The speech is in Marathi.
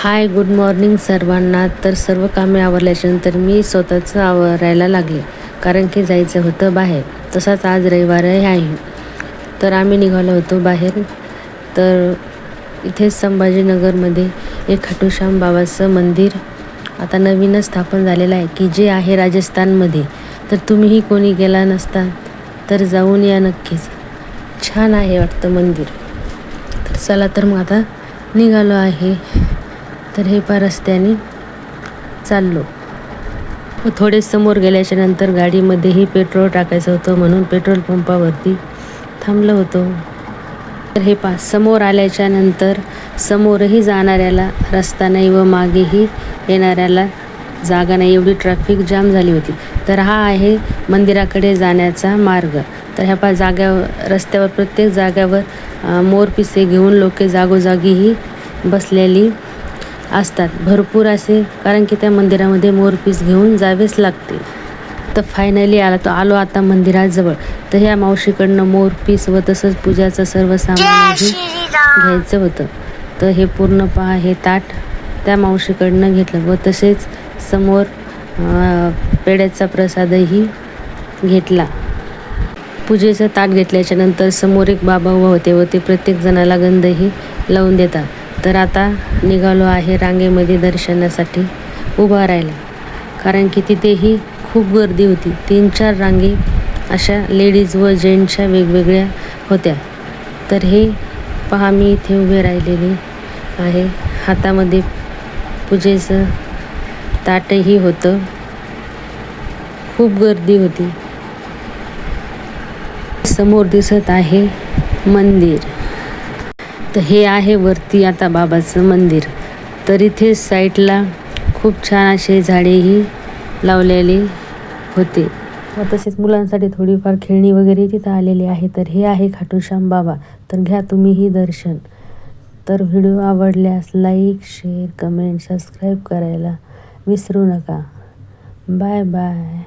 हाय, गुड मॉर्निंग सर्वांना. तर सर्व कामे आवरल्याच्यानंतर मी स्वतःचं आवरायला लागले, कारण की जायचं होतं बाहेर. तसाच आज रविवार आहे. तर आम्ही निघालो होतो बाहेर. तर इथे संभाजीनगरमध्ये एक खाटूश्याम बाबाचं मंदिर आता नवीनच स्थापन झालेलं आहे, की जे आहे राजस्थानमध्ये. तर तुम्हीही कोणी गेला नसता तर जाऊन या नक्कीच. छान आहे वाटतं मंदिर. तर चला, तर मग आता निघालो आहे. तर हे रस्त्याने चाललो. थोडे समोर गेल्याच्या नंतर गाडीमध्येही पेट्रोल टाकायचं होतं, म्हणून पेट्रोल पंपावरती थांबलो होतो. तर हे समोर आल्याच्या नंतर समोरही जाणाऱ्याला रस्ता नाही व मागेही येणाऱ्याला जागा नाही, एवढी ट्रॅफिक जाम झाली होती. तर हा आहे मंदिराकडे जाण्याचा मार्ग. तर ह्या जाग्यावर, रस्त्यावर प्रत्येक जाग्यावर मोरपिसे घेऊन लोक जागोजागीही बसलेली असतात, भरपूर असे, कारण की त्या मंदिरामध्ये मोरपीस घेऊन जावेच लागते. तर फायनली आलो आता मंदिराजवळ. तर ह्या मावशीकडनं मोरपीस व तसंच पूजाचं सर्व सामान घ्यायचं होतं. तर हे पूर्ण पहा, हे ताट त्या मावशीकडनं घेतलं व तसेच समोर पेड्याचा प्रसादही घेतला. पूजेचं ताट घेतल्याच्या नंतर समोर एक बाबा उभा होते व ते प्रत्येक जणाला गंधही लावून देतात. तर आता निघालो आहे रांगेमध्ये दर्शनासाठी उभा राहिला, कारण की तिथेही खूप गर्दी होती. 3-4 रांगे अशा लेडीज व जेंट्सच्या वेगवेगळ्या होत्या. तर हे पहा, मी इथे उभे राहिलेले आहे. हातामध्ये पूजेचं ताटही होतं. खूप गर्दी होती. समोर दिसत आहे मंदिर. तर हे आहे वरती आता बाबाचं मंदिर. तर इथे साईडला खूप छान असे झाडेही लावलेले होते व तसेच मुलांसाठी थोडीफार खेळणी वगैरे तिथं आलेली आहे. तर हे आहे खाटूश्याम बाबा. तर घ्या तुम्हीही दर्शन. तर व्हिडिओ आवडल्यास लाईक, शेअर, कमेंट, सबस्क्राईब करायला विसरू नका. Bye bye.